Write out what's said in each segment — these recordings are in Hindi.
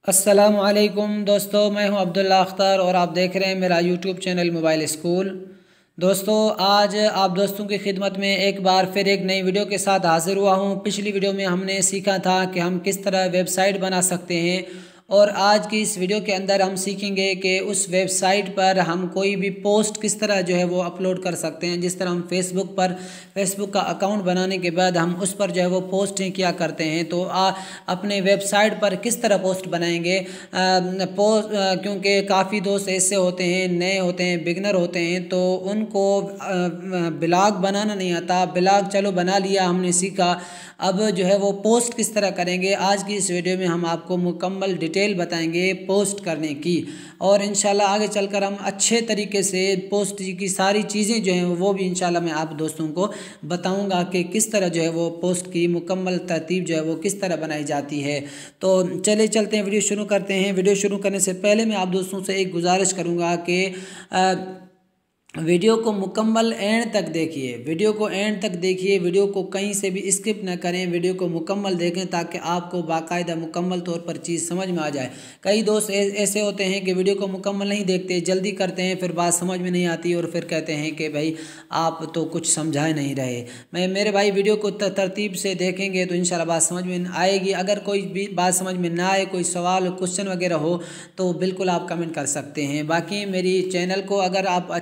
अस्सलामुअलैकुम दोस्तों, मैं हूं अब्दुल्ला अख्तर और आप देख रहे हैं मेरा यूट्यूब चैनल मोबाइल स्कूल। दोस्तों, आज आप दोस्तों की खिदमत में एक बार फिर एक नई वीडियो के साथ हाजिर हुआ हूं। पिछली वीडियो में हमने सीखा था कि हम किस तरह वेबसाइट बना सकते हैं और आज की इस वीडियो के अंदर हम सीखेंगे कि उस वेबसाइट पर हम कोई भी पोस्ट किस तरह जो है वो अपलोड कर सकते हैं। जिस तरह हम फेसबुक का अकाउंट बनाने के बाद हम उस पर जो है वो पोस्टें किया करते हैं, तो अपने वेबसाइट पर किस तरह पोस्ट बनाएंगे। क्योंकि काफ़ी दोस्त ऐसे होते हैं, नए होते हैं, बिगनर होते हैं, तो उनको ब्लॉग बनाना नहीं आता। ब्लॉग चलो बना लिया, हमने सीखा, अब जो है वो पोस्ट किस तरह करेंगे। आज की इस वीडियो में हम आपको मुकम्मल डिटेल बताएंगे पोस्ट करने की, और इंशाल्लाह आगे चलकर हम अच्छे तरीके से पोस्ट की सारी चीज़ें जो हैं वो भी इंशाल्लाह मैं आप दोस्तों को बताऊंगा कि किस तरह जो है वो पोस्ट की मुकम्मल तरतीब जो है वो किस तरह बनाई जाती है। तो चले चलते हैं, वीडियो शुरू करते हैं। वीडियो शुरू करने से पहले मैं आप दोस्तों से एक गुजारिश करूँगा कि वीडियो को मुकम्मल एंड तक देखिए, वीडियो को एंड तक देखिए, वीडियो को कहीं से भी स्किप न करें, वीडियो को मुकम्मल देखें ताकि आपको बाकायदा मुकम्मल तौर पर चीज़ समझ में आ जाए। कई दोस्त ऐसे होते हैं कि वीडियो को मुकम्मल नहीं देखते, जल्दी करते हैं, फिर बात समझ में नहीं आती और फिर कहते हैं कि भाई आप तो कुछ समझा नहीं रहे। मेरे भाई वीडियो को तरतीब से देखेंगे तो इंशाल्लाह बात समझ में आएगी। अगर कोई भी बात समझ में ना आए, कोई सवाल क्वेश्चन वगैरह हो तो बिल्कुल आप कमेंट कर सकते हैं। बाकी मेरी चैनल को अगर आप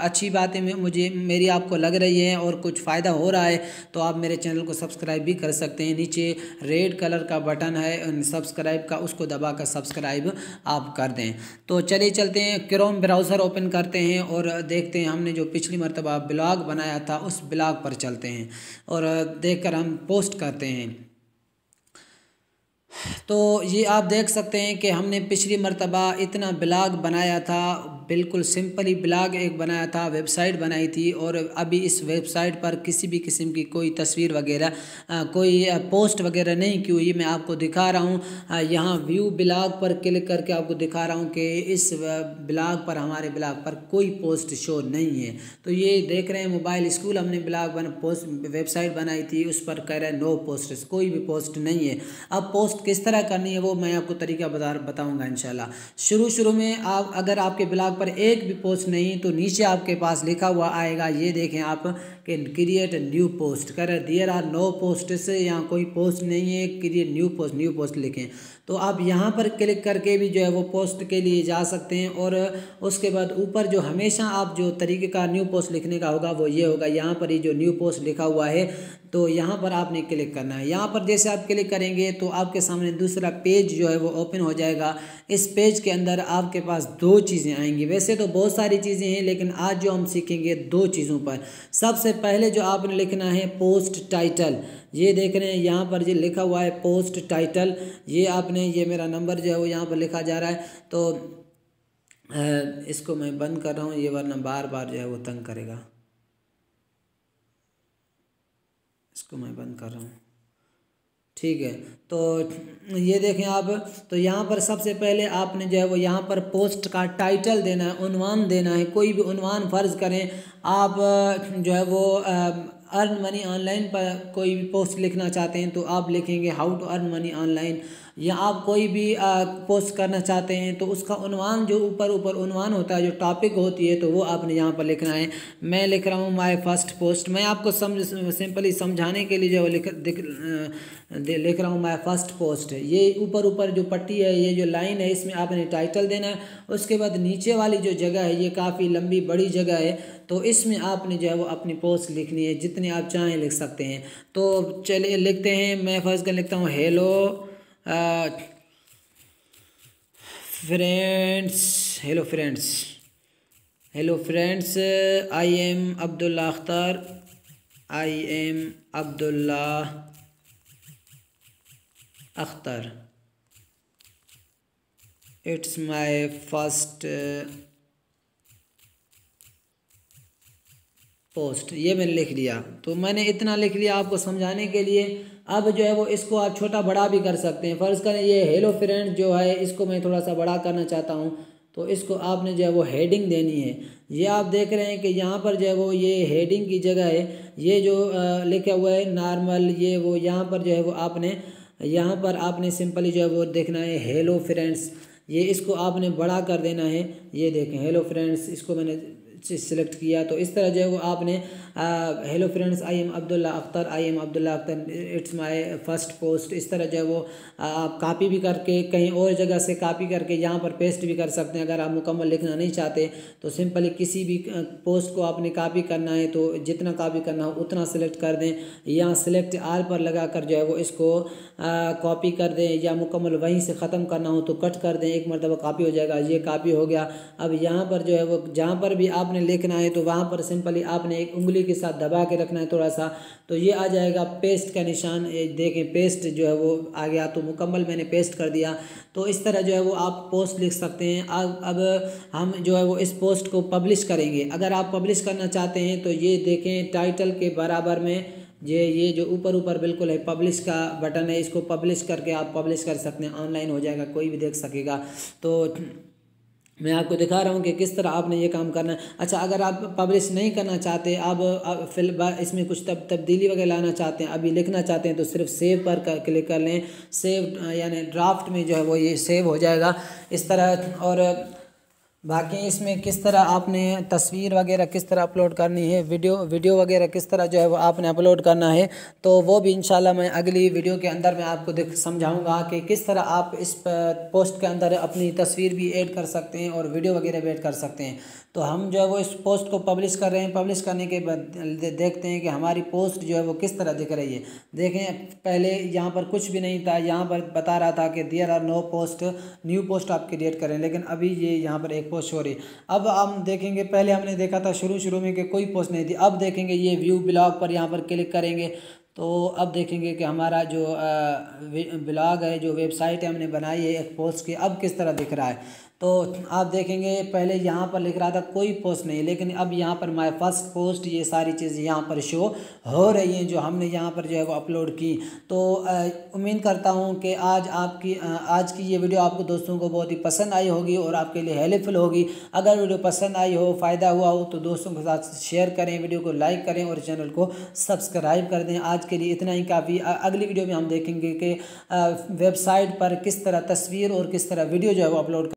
अच्छी बातें मेरी आपको लग रही है और कुछ फ़ायदा हो रहा है तो आप मेरे चैनल को सब्सक्राइब भी कर सकते हैं। नीचे रेड कलर का बटन है सब्सक्राइब का, उसको दबाकर सब्सक्राइब आप कर दें। तो चलिए चलते हैं, क्रोम ब्राउज़र ओपन करते हैं और देखते हैं हमने जो पिछली मरतबा ब्लॉग बनाया था उस ब्लॉग पर चलते हैं और देखकर हम पोस्ट करते हैं। तो ये आप देख सकते हैं कि हमने पिछली मरतबा इतना ब्लॉग बनाया था, बिल्कुल सिंपली ब्लॉग एक बनाया था, वेबसाइट बनाई थी, और अभी इस वेबसाइट पर किसी भी किस्म की कोई तस्वीर वगैरह कोई पोस्ट वगैरह नहीं की हुई। मैं आपको दिखा रहा हूँ, यहाँ व्यू ब्लॉग पर क्लिक करके आपको दिखा रहा हूँ कि इस ब्लॉग पर, हमारे ब्लॉग पर कोई पोस्ट शो नहीं है। तो ये देख रहे हैं मोबाइल स्कूल, हमने वेबसाइट बनाई थी, उस पर कह रहे हैं नो पोस्ट, कोई भी पोस्ट नहीं है। अब पोस्ट किस तरह करनी है वो मैं आपको तरीका बताऊंगा इंशाल्लाह। शुरू में अगर आपके ब्लॉग पर एक भी पोस्ट नहीं तो नीचे आपके पास लिखा हुआ आएगा, ये देखें आप कि क्रिएट न्यू पोस्ट, कर देयर आर नो पोस्ट, से यहाँ कोई पोस्ट नहीं है, क्रिएट न्यू पोस्ट लिखें। तो आप यहाँ पर क्लिक करके भी जो है वो पोस्ट के लिए जा सकते हैं। और उसके बाद ऊपर जो हमेशा आप जो तरीके का न्यू पोस्ट लिखने का होगा वो ये होगा, यहाँ पर ये जो न्यू पोस्ट लिखा हुआ है तो यहाँ पर आपने क्लिक करना है। यहाँ पर जैसे आप क्लिक करेंगे तो आपके सामने दूसरा पेज जो है वो ओपन हो जाएगा। इस पेज के अंदर आपके पास दो चीज़ें आएंगी, वैसे तो बहुत सारी चीज़ें हैं लेकिन आज जो हम सीखेंगे दो चीज़ों पर। सबसे पहले जो आपने लिखना है पोस्ट टाइटल, ये देख रहे हैं यहाँ पर जो लिखा हुआ है पोस्ट टाइटल, ये आपने, ये मेरा नंबर जो है वो यहाँ पर लिखा जा रहा है, तो इसको मैं बंद कर रहा हूँ, ये वरना बार बार जो है वो तंग करेगा, इसको मैं बंद कर रहा हूँ। ठीक है, तो ये देखें आप, तो यहाँ पर सबसे पहले आपने जो है वो यहाँ पर पोस्ट का टाइटल देना है, उन्वान देना है। कोई भी उन्वान फ़र्ज़ करें आप जो है वो अर्न मनी ऑनलाइन पर कोई भी पोस्ट लिखना चाहते हैं तो आप लिखेंगे how to earn money online, या आप कोई भी पोस्ट करना चाहते हैं तो उसका उन्वान जो ऊपर उन्वान होता है, जो टॉपिक होती है, तो वो आपने यहाँ पर लिखना है। मैं लिख रहा हूँ माय फर्स्ट पोस्ट, मैं आपको सिंपली समझाने के लिए जो लिख रहा हूँ माय फर्स्ट पोस्ट। ये ऊपर जो पट्टी है, ये जो लाइन है, इसमें आपने टाइटल देना है। उसके बाद नीचे वाली जो जगह है ये काफ़ी लंबी बड़ी जगह है, तो इसमें आपने जो है वो अपनी पोस्ट लिखनी है, जितनी आप चाहें लिख सकते हैं। तो चलिए लिखते हैं, मैं फर्स्ट कर लिखता हूँ hello friends, I am Abdullah Akhtar, it's my first post. ये मैंने लिख लिया, तो मैंने इतना लिख लिया आपको समझाने के लिए। अब जो है वो इसको आप छोटा बड़ा भी कर सकते हैं। फ़र्ज़ करें ये हेलो फ्रेंड्स जो है इसको मैं थोड़ा सा बड़ा करना चाहता हूँ, तो इसको आपने जो है वो हेडिंग देनी है। ये आप देख रहे हैं कि यहाँ पर जो है वो ये हेडिंग की जगह है, ये जो लिखा हुआ है नॉर्मल, ये वो यहाँ पर जो है वो आपने यहाँ पर आपने सिंपली जो है वो देखना है हेलो फ्रेंड्स, ये इसको आपने बड़ा कर देना है। ये देखें हेलो फ्रेंड्स, इसको मैंने सिलेक्ट किया तो इस तरह जो है वो आपने hello friends I am Abdullah Akhtar it's my first post, इस तरह जो है वो आप कॉपी भी करके कहीं और जगह से कॉपी करके यहाँ पर पेस्ट भी कर सकते हैं। अगर आप मुकम्मल लिखना नहीं चाहते तो सिंपली किसी भी पोस्ट को आपने कॉपी करना है तो जितना कॉपी करना हो उतना सेलेक्ट कर दें, यहाँ सेलेक्ट आल पर लगा कर जो है वो इसको कॉपी कर दें, या मुकम्मल वहीं से ख़त्म करना हो तो कट कर दें, एक मरतबा कॉपी हो जाएगा। ये कॉपी हो गया। अब यहाँ पर जो है वो जहाँ पर भी आपने लिखना है तो वहाँ पर सिंपली आपने एक उंगली के साथ दबा के रखना है थोड़ा सा, तो ये आ जाएगा पेस्ट का निशान। देखें पेस्ट जो है वो आ गया, तो मुकम्मल मैंने पेस्ट कर दिया। तो इस तरह जो है वो आप पोस्ट लिख सकते हैं। अब हम जो है वो इस पोस्ट को पब्लिश करेंगे। अगर आप पब्लिश करना चाहते हैं तो ये देखें टाइटल के बराबर में ये जो ऊपर बिल्कुल है पब्लिश का बटन है, इसको पब्लिश करके आप पब्लिश कर सकते हैं, ऑनलाइन हो जाएगा, कोई भी देख सकेगा। तो मैं आपको दिखा रहा हूँ कि किस तरह आपने ये काम करना है। अच्छा, अगर आप पब्लिश नहीं करना चाहते, अब इसमें कुछ तब्दीली वगैरह लाना चाहते हैं, अभी लिखना चाहते हैं, तो सिर्फ सेव पर क्लिक कर लें। सेव यानी ड्राफ्ट में जो है वो ये सेव हो जाएगा इस तरह। और बाकी इसमें किस तरह आपने तस्वीर वगैरह किस तरह अपलोड करनी है, वीडियो वगैरह किस तरह जो है वो आपने अपलोड करना है, तो वो भी इंशाल्लाह मैं अगली वीडियो के अंदर मैं आपको समझाऊंगा कि किस तरह आप इस पोस्ट के अंदर अपनी तस्वीर भी ऐड कर सकते हैं और वीडियो वगैरह भी ऐड कर सकते हैं। तो हम जो है वो इस पोस्ट को पब्लिश कर रहे हैं। पब्लिश करने के बाद देखते हैं कि हमारी पोस्ट जो है वो किस तरह दिख रही है। देखें पहले यहाँ पर कुछ भी नहीं था, यहाँ पर बता रहा था कि there are no post, new post आप क्रिएट करें, लेकिन अभी ये यहाँ पर एक पोस्ट हो रही है। अब हम देखेंगे, पहले हमने देखा था शुरू में कि कोई पोस्ट नहीं थी। अब देखेंगे ये व्यू ब्लॉग पर यहाँ पर क्लिक करेंगे तो अब देखेंगे कि हमारा जो ब्लॉग है, जो वेबसाइट है हमने बनाई है एक पोस्ट की, अब किस तरह दिख रहा है। तो आप देखेंगे पहले यहाँ पर लिख रहा था कोई पोस्ट नहीं, लेकिन अब यहाँ पर माय फर्स्ट पोस्ट, ये सारी चीज़ें यहाँ पर शो हो रही हैं जो हमने यहाँ पर जो है वो अपलोड की। तो उम्मीद करता हूँ कि आज की ये वीडियो आपको दोस्तों को बहुत ही पसंद आई होगी और आपके लिए हेल्पफुल होगी। अगर वीडियो पसंद आई हो, फ़ायदा हुआ हो, तो दोस्तों के साथ शेयर करें, वीडियो को लाइक करें और चैनल को सब्सक्राइब कर दें। आज के लिए इतना ही काफ़ी। अगली वीडियो में हम देखेंगे कि वेबसाइट पर किस तरह तस्वीर और किस तरह वीडियो जो है वो अपलोड